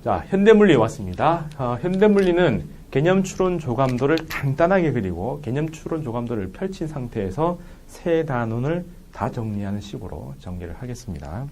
자, 현대물리에 왔습니다. 현대물리는 개념 추론 조감도를 간단하게 그리고 개념 추론 조감도를 펼친 상태에서 세 단원을 다 정리하는 식으로 정리를 하겠습니다.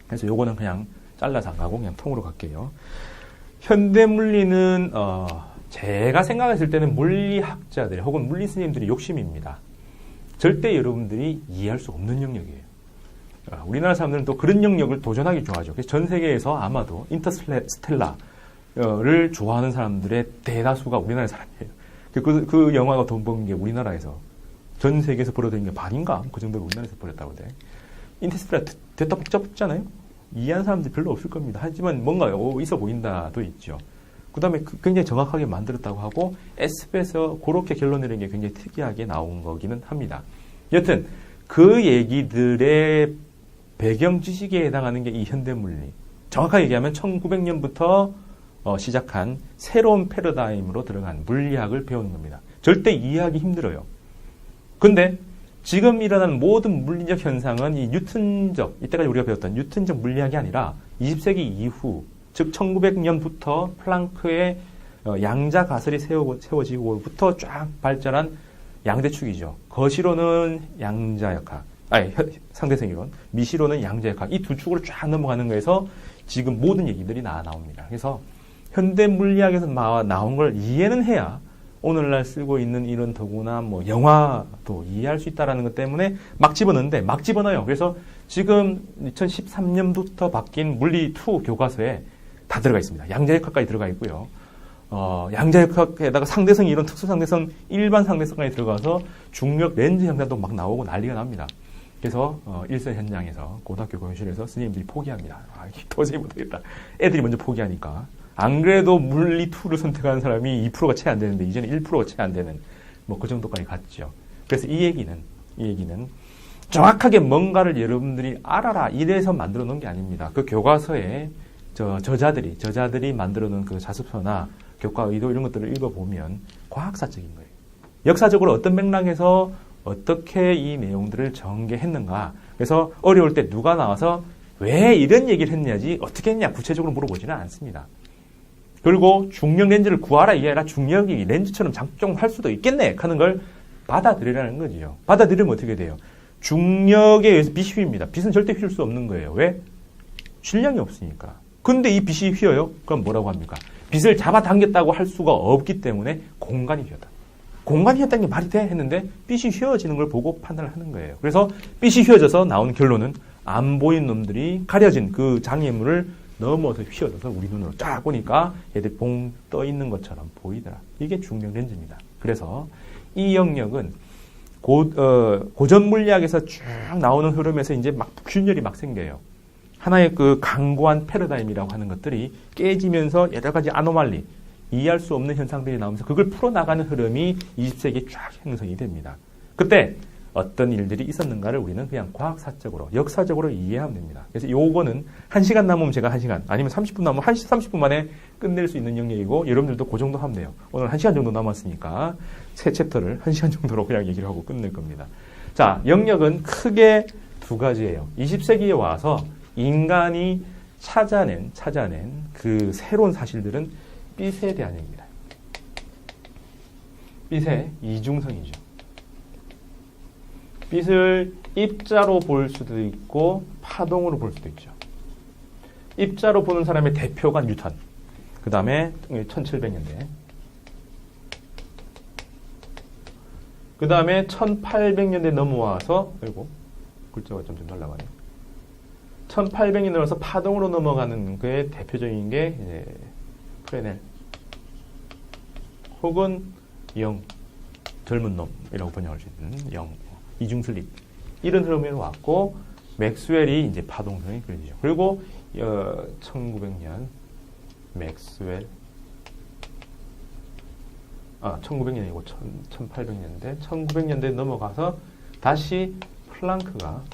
그래서 요거는 그냥 잘라서 안 가고 그냥 통으로 갈게요. 현대물리는 제가 생각했을 때는 물리학자들 혹은 물리 스님들의 욕심입니다. 절대 여러분들이 이해할 수 없는 영역이에요. 우리나라 사람들은 또 그런 영역을 도전하기 좋아하죠. 그래서 전 세계에서 아마도 인터스텔라를 좋아하는 사람들의 대다수가 우리나라 사람이에요. 그 영화가 돈 번 게 우리나라에서 전 세계에서 벌어들인 게 반인가? 그 정도로 우리나라에서 벌었다고 돼. 인터스텔라 됐다 복잡하잖아요? 이해하는 사람들이 별로 없을 겁니다. 하지만 뭔가요? 있어 보인다도 있죠. 그 다음에 굉장히 정확하게 만들었다고 하고 SF에서 그렇게 결론 내린 게 굉장히 특이하게 나온 거기는 합니다. 여튼 그 얘기들의 배경 지식에 해당하는 게 이 현대물리. 정확하게 얘기하면 1900년부터 시작한 새로운 패러다임으로 들어간 물리학을 배우는 겁니다. 절대 이해하기 힘들어요. 근데 지금 일어나는 모든 물리적 현상은 이 뉴턴적, 이때까지 우리가 배웠던 뉴턴적 물리학이 아니라 20세기 이후, 즉 1900년부터 플랑크의 양자 가설이 세워지고부터 쫙 발전한 양대축이죠. 거시로는 양자역학, 상대성 이론, 미시로는 양자역학, 이 두 축으로 쫙 넘어가는 거에서 지금 모든 얘기들이 나옵니다. 그래서 현대 물리학에서 나온 걸 이해는 해야 오늘날 쓰고 있는 이런 더구나 뭐 영화도 이해할 수 있다라는 것 때문에 막 집어넣는데 막 집어넣어요. 그래서 지금 2013년부터 바뀐 물리 2 교과서에 다 들어가 있습니다. 양자역학까지 들어가 있고요. 양자역학에다가 상대성 이론, 특수상대성, 일반 상대성까지 들어가서 중력 렌즈 형상도 막 나오고 난리가 납니다. 그래서 일선 현장에서 고등학교 교실에서 스님들이 포기합니다. 도저히 못하겠다. 애들이 먼저 포기하니까. 안 그래도 물리 2를 선택하는 사람이 2%가 채 안 되는데 이제는 1%가 채 안 되는 뭐 그 정도까지 갔죠. 그래서 이 얘기는 정확하게 뭔가를 여러분들이 알아라 이래서 만들어 놓은 게 아닙니다. 그 교과서에 저자들이 만들어 놓은 그 자습서나 교과 의도 이런 것들을 읽어보면 과학사적인 거예요. 역사적으로 어떤 맥락에서 어떻게 이 내용들을 전개했는가. 그래서 어려울 때 누가 나와서 왜 이런 얘기를 했냐지 어떻게 했냐 구체적으로 물어보지는 않습니다. 그리고 중력 렌즈를 구하라 이게 아니라 중력이 렌즈처럼 작동할 수도 있겠네 하는 걸 받아들이라는 거지요. 받아들이면 어떻게 돼요? 중력에 의해서 빛이 휩니다. 빛은 절대 휠 수 없는 거예요. 왜? 질량이 없으니까. 근데 이 빛이 휘어요? 그럼 뭐라고 합니까? 빛을 잡아당겼다고 할 수가 없기 때문에 공간이 휘었다. 공간이 휘었다는 게 말이 돼? 했는데 빛이 휘어지는 걸 보고 판단을 하는 거예요. 그래서 빛이 휘어져서 나온 결론은 안 보이는 놈들이 가려진 그 장애물을 넘어서 휘어져서 우리 눈으로 쫙 보니까 얘들 봉 떠 있는 것처럼 보이더라. 이게 중력 렌즈입니다. 그래서 이 영역은 고전 물리학에서 쭉 나오는 흐름에서 이제 막 균열이 막 생겨요. 하나의 그 강고한 패러다임이라고 하는 것들이 깨지면서 여러 가지 아노말리, 이해할 수 없는 현상들이 나오면서 그걸 풀어나가는 흐름이 20세기에 쫙 형성이 됩니다. 그때 어떤 일들이 있었는가를 우리는 그냥 과학사적으로, 역사적으로 이해하면 됩니다. 그래서 요거는 1시간 남으면 제가 1시간, 아니면 30분 남으면 30분 만에 끝낼 수 있는 영역이고, 여러분들도 그 정도 하면 돼요. 오늘 1시간 정도 남았으니까 새 챕터를 1시간 정도로 그냥 얘기를 하고 끝낼 겁니다. 자, 영역은 크게 두 가지예요. 20세기에 와서 인간이 찾아낸 그 새로운 사실들은 빛에 대한 얘기입니다. 빛의 이중성이죠. 빛을 입자로 볼 수도 있고 파동으로 볼 수도 있죠. 입자로 보는 사람의 대표가 뉴턴. 그 다음에 1700년대. 그 다음에 1800년대 넘어와서 아이고 글자가 좀 날라가네. 1800년 넘어서 파동으로 넘어가는 그의 대표적인 게 이제 프레넬 혹은 영, 젊은 놈이라고 번역할 수 있는 영, 이중슬립 이런 흐름이 왔고 맥스웰이 이제 파동성이 그려지죠. 그리고 1900년 맥스웰 1900년이고 1800년대 1900년대에 넘어가서 다시 플랑크가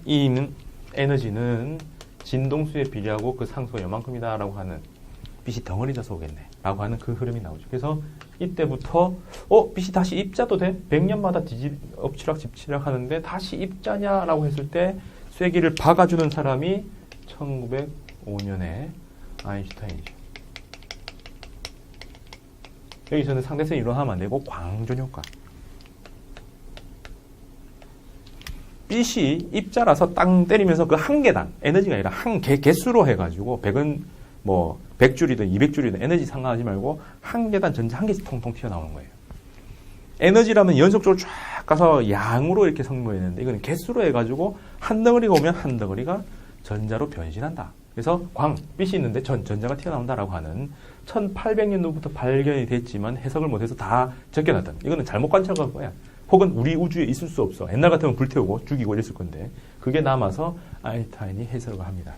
이 에너지는 진동수에 비례하고 그 상수가 요만큼이다 라고 하는 빛이 덩어리 져서 오겠네 라고 하는 그 흐름이 나오죠. 그래서 이때부터 빛이 다시 입자도 돼? 100년마다 엎치락 집치락 하는데 다시 입자냐 라고 했을 때 쐐기를 박아주는 사람이 1905년에 아인슈타인이죠. 여기서는 상대성 이론하면 안 되고 광존 효과. 빛이 입자라서 땅 때리면서 그 한 개당 에너지가 아니라 한 개수로 해가지고 100은 뭐 100줄이든 200줄이든 에너지 상관하지 말고 한 개당 전자 한 개씩 통통 튀어나오는 거예요. 에너지라면 연속적으로 쫙 가서 양으로 이렇게 성모했는데 이거는 개수로 해가지고 한 덩어리가 오면 한 덩어리가 전자로 변신한다. 그래서 빛이 있는데 전자가 튀어나온다라고 하는 1800년도부터 발견이 됐지만 해석을 못해서 다 적혀놨던, 이거는 잘못 관찰한 거야. 혹은 우리 우주에 있을 수 없어. 옛날 같으면 불태우고 죽이고 이랬을 건데 그게 남아서 아인슈타인이 해석을 합니다.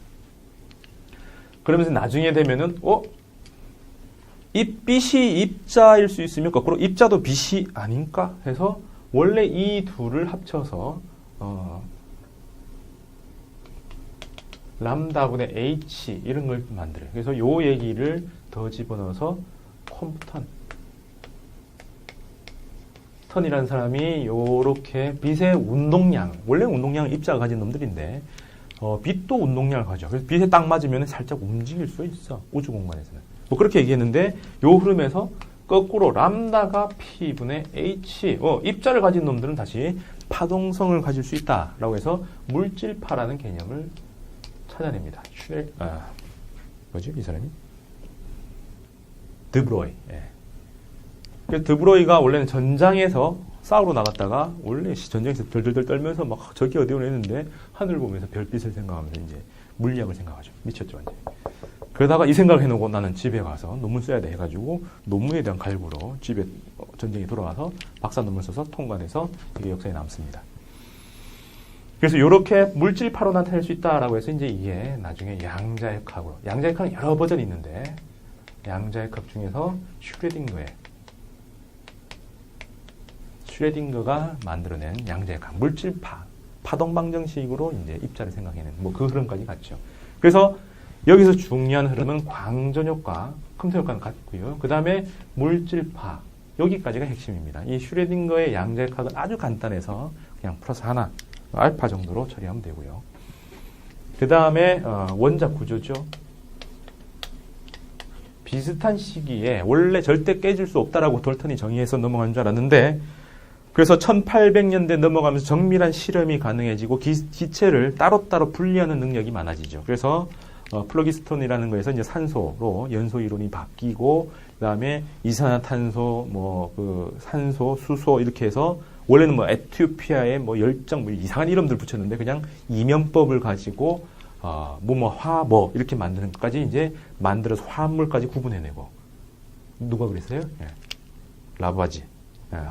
그러면서 나중에 되면은 이 빛이 입자일 수 있으면 거꾸로 입자도 빛이 아닌가 해서 원래 이 둘을 합쳐서 람다분의 H 이런 걸 만들어요. 그래서 요 얘기를 더 집어넣어서 컴프턴이라는 사람이 요렇게 빛의 운동량, 원래 운동량은 입자가 가진 놈들인데 빛도 운동량을 가져. 그래서 빛에 딱 맞으면 살짝 움직일 수 있어. 우주 공간에서는. 뭐 그렇게 얘기했는데 요 흐름에서 거꾸로 람다가 P분의 H, 입자를 가진 놈들은 다시 파동성을 가질 수 있다라고 해서 물질파라는 개념을 찾아냅니다. 뭐지 이 사람이? 드브로이. 예. 그래서 드브로이가 원래는 전장에서 싸우러 나갔다가 원래 전쟁에서 덜덜덜 떨면서 막 저기 어디 오나 했는데 하늘 보면서 별빛을 생각하면서 이제 물리학을 생각하죠. 미쳤죠 완전. 그러다가 이 생각을 해놓고 나는 집에 가서 논문 써야 돼 해가지고 논문에 대한 갈구로 집에 전쟁이 돌아와서 박사 논문 써서 통과돼서 이게 역사에 남습니다. 그래서 이렇게 물질파로 나타낼 수 있다라고 해서 이제 이게 나중에 양자역학으로, 양자역학은 여러 버전이 있는데 양자역학 중에서 슈레딩거가 만들어낸 양자역학, 물질파, 파동방정식으로 이제 입자를 생각해낸 뭐 그 흐름까지 갔죠. 그래서 여기서 중요한 흐름은 광전효과, 컴퓨터효과는 같고요. 그 다음에 물질파, 여기까지가 핵심입니다. 이 슈레딩거의 양자역학은 아주 간단해서 그냥 플러스 하나, 알파 정도로 처리하면 되고요. 그 다음에 원자 구조죠. 비슷한 시기에 원래 절대 깨질 수 없다라고 돌턴이 정의해서 넘어간 줄 알았는데 그래서 1800년대 넘어가면서 정밀한 실험이 가능해지고 기체를 따로따로 분리하는 능력이 많아지죠. 그래서 플로기스톤이라는 거에서 이제 산소로 연소 이론이 바뀌고 그다음에 이산화탄소, 산소, 수소 이렇게 해서 원래는 에티오피아에 열정 이상한 이름들 붙였는데 그냥 이명법을 가지고 이렇게 만드는 것까지 이제 만들어서 화합물까지 구분해내고. 누가 그랬어요? 예. 라부아지.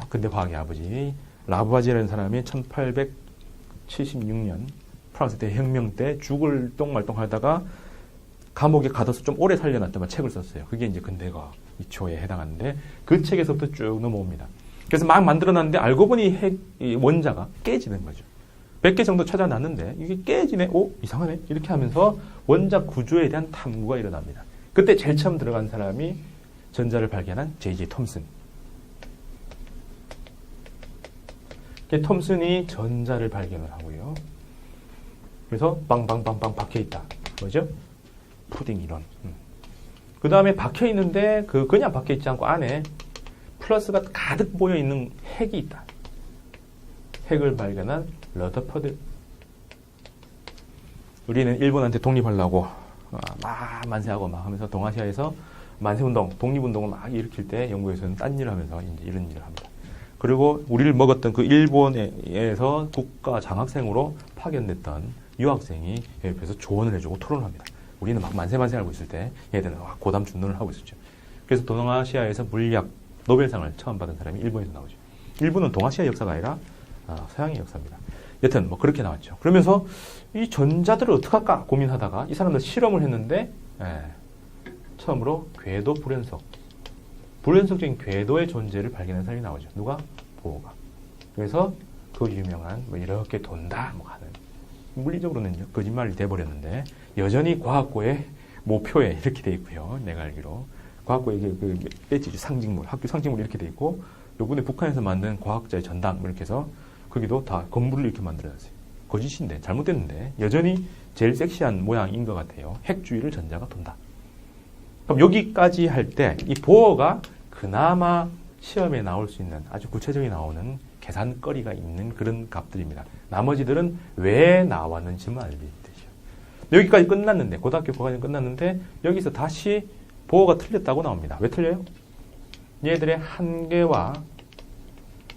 근대 과학의 아버지 라부아지라는 사람이 1876년 프랑스 대혁명 때 죽을 똥말똥 하다가 감옥에 가둬서 좀 오래 살려놨다가 책을 썼어요. 그게 이제 근대과학 2초에 해당하는데 그 책에서부터 쭉 넘어옵니다. 그래서 막 만들어놨는데 알고 보니 이 원자가 깨지는 거죠. 100개 정도 찾아놨는데 이게 깨지네? 이상하네? 이렇게 하면서 원자 구조에 대한 탐구가 일어납니다. 그때 제일 처음 들어간 사람이 전자를 발견한 J.J. 톰슨. 톰슨이 전자를 발견을 하고요. 그래서 빵빵빵빵 박혀있다. 뭐죠? 푸딩 이론. 그 다음에 박혀있는데 그냥 박혀있지 않고 안에 플러스가 가득 모여있는 핵이 있다. 핵을 발견한 러더퍼드. 우리는 일본한테 독립하려고 막 만세하고 막 하면서 동아시아에서 만세운동, 독립운동을 막 일으킬 때 영국에서는 딴 일을 하면서 이제 이런 일을 합니다. 그리고 우리를 먹었던 그 일본에서 국가 장학생으로 파견됐던 유학생이 옆에서 조언을 해주고 토론을 합니다. 우리는 막 만세 하고 있을 때 얘들은 고담 준론을 하고 있었죠. 그래서 동아시아에서 물리학 노벨상을 처음 받은 사람이 일본에서 나오죠. 일본은 동아시아 역사가 아니라 서양의 역사입니다. 여튼 그렇게 나왔죠. 그러면서 이 전자들을 어떻게 할까 고민하다가 이 사람들 실험을 했는데 처음으로 궤도 불연속적인 궤도의 존재를 발견한 사람이 나오죠. 누가? 보어가. 그래서 그 유명한 이렇게 돈다 하는 물리적으로는 거짓말이 돼버렸는데 여전히 과학고의 모표에 이렇게 돼 있고요. 내가 알기로 과학고의 그 배지죠. 상징물, 학교 상징물 이렇게 돼 있고 요번에 북한에서 만든 과학자의 전당 이렇게 해서 거기도 다 건물을 이렇게 만들어놨어요. 거짓인데, 잘못됐는데, 여전히 제일 섹시한 모양인 것 같아요. 핵주위를 전자가 돈다. 그럼 여기까지 할 때 이 보어가 그나마 시험에 나올 수 있는 아주 구체적이 나오는 계산거리가 있는 그런 값들입니다. 나머지들은 왜 나왔는지만 알려드리죠. 여기까지 끝났는데, 고등학교 과정이 끝났는데, 여기서 다시 보어가 틀렸다고 나옵니다. 왜 틀려요? 얘들의 한계와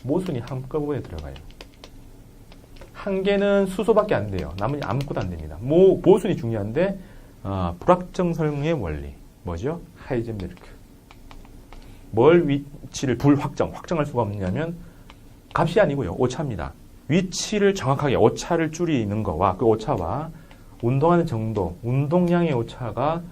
모순이 한꺼번에 들어가요. 한계는 수소밖에 안 돼요. 나머지 아무것도 안 됩니다. 모순이 중요한데, 불확정성의 원리. 뭐죠? 하이젠베르크. 뭘 위치를 확정할 수가 없느냐면, 값이 아니고요. 오차입니다. 위치를 정확하게 오차를 줄이는 거와 그 오차와 운동하는 정도, 운동량의 오차가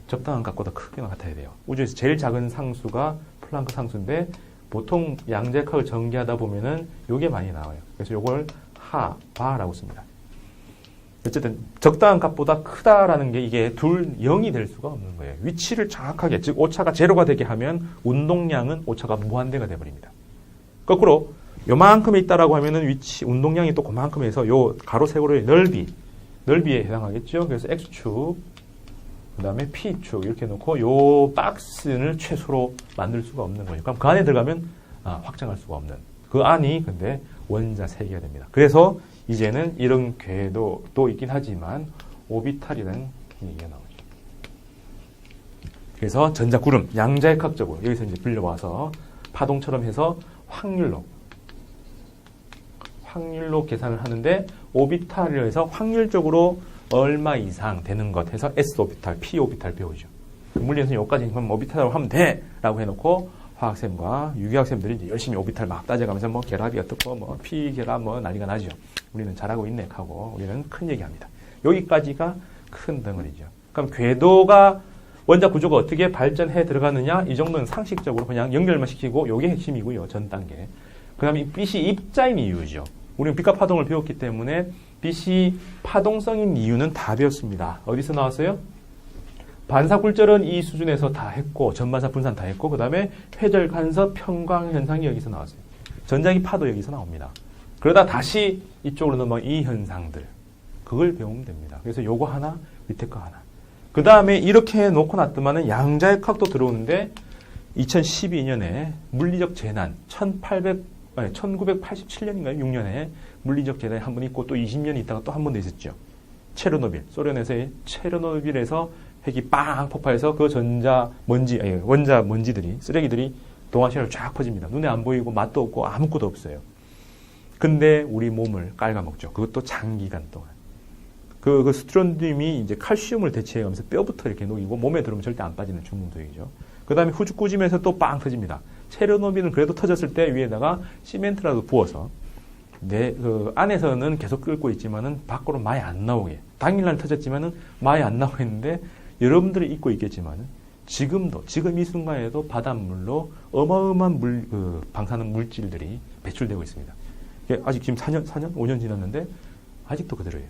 적당한 값보다 크게 같아야 돼요. 우주에서 제일 작은 상수가 플랑크 상수인데 보통 양자역학을 전개하다 보면은 요게 많이 나와요. 그래서 요걸 하바라고 씁니다. 어쨌든 적당한 값보다 크다라는 게 이게 0이 될 수가 없는 거예요. 위치를 정확하게, 즉 오차가 제로가 되게 하면 운동량은 오차가 무한대가 돼버립니다. 거꾸로 요만큼에 있다라고 하면은 위치, 운동량이 또 그만큼 해서 요 가로 세로의 넓이에 해당하겠죠. 그래서 X축, 그 다음에 P축 이렇게 놓고 요 박스를 최소로 만들 수가 없는 거예요. 그럼 그 안에 들어가면 확장할 수가 없는. 그 안이 근데 원자 세개가 됩니다. 그래서 이제는 이런 궤도도 있긴 하지만 오비탈이라는 얘기가 나오죠. 그래서 전자구름, 양자역학적으로 여기서 이제 빌려와서 파동처럼 해서 확률로 계산을 하는데 오비탈을 해서 확률적으로 얼마 이상 되는 것 해서 S 오비탈, P 오비탈 배우죠. 물리에서 여기까지 그럼 오비탈로 하면 돼! 라고 해놓고 화학생과 유기학생들이 이제 열심히 오비탈 막 따져가면서 뭐 결합이 어떻고 뭐 P 결합 뭐 난리가 나죠. 우리는 잘하고 있네 하고 우리는 큰 얘기합니다. 여기까지가 큰 덩어리죠. 그럼 궤도가 원자 구조가 어떻게 발전해 들어가느냐? 이 정도는 상식적으로 그냥 연결만 시키고 요게 핵심이고요. 전 단계. 그 다음에 빛이 입자인 이유죠. 우리는 빛과 파동을 배웠기 때문에 빛이 파동성인 이유는 다 배웠습니다. 어디서 나왔어요? 반사굴절은 이 수준에서 다 했고 전반사 분산 다 했고 그 다음에 회절 간섭 평광 현상이 여기서 나왔어요. 전자기 파도 여기서 나옵니다. 그러다 다시 이쪽으로 넘어간 이 현상들 그걸 배우면 됩니다. 그래서 요거 하나 밑에 거 하나 그 다음에 이렇게 놓고 놨더만은 양자역학도 들어오는데 2012년에 물리적 재난 1987년인가요? 6년에 물리적 재난이 한 번 있고 또 20년 있다가 또 한 번 더 있었죠. 체르노빌, 소련에서의 체르노빌에서 핵이 빵 폭발해서 그 원자 먼지들이, 쓰레기들이 동아시아로 쫙 퍼집니다. 눈에 안 보이고 맛도 없고 아무것도 없어요. 근데 우리 몸을 깔아먹죠. 그것도 장기간 동안. 그 스트론듐이 이제 칼슘을 대체하면서 뼈부터 이렇게 녹이고 몸에 들어오면 절대 안 빠지는 중금속이죠. 그 다음에 후죽구지면서 또 빵 터집니다. 체르노빌은 그래도 터졌을 때 위에다가 시멘트라도 부어서 그 안에서는 계속 끓고 있지만은 밖으로 많이 안 나오게. 당일날 터졌지만은 많이 안 나오고 있는데 여러분들이 잊고 있겠지만은 지금 이 순간에도 바닷물로 어마어마한 방사능 물질들이 배출되고 있습니다. 아직 지금 4년, 5년 지났는데 아직도 그대로예요.